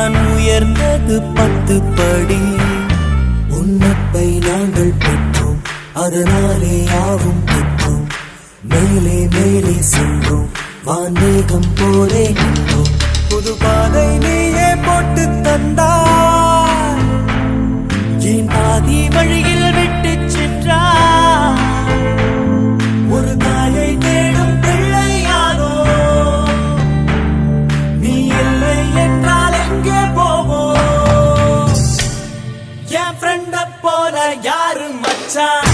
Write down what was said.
நான் உயர்ந்தது 10 படி. உன்னப்பை நாங்கள் பெற்றோம், அதனாலே யாவும் பெற்றோம். மேலே மேலே சென்றோம், வான்மேகம் போலே நின்றோம். புது பாதை நீயே போட்டு தந்தாய், என் பாதி வழியில் விட்டு சென்றாய். ஒரு தாயை தேடும் பிள்ளையானோ, நீ இல்லை என்றால் எங்கே போவோம்? என் ஃப்ரெண்ட போல யாரு மச்சான்?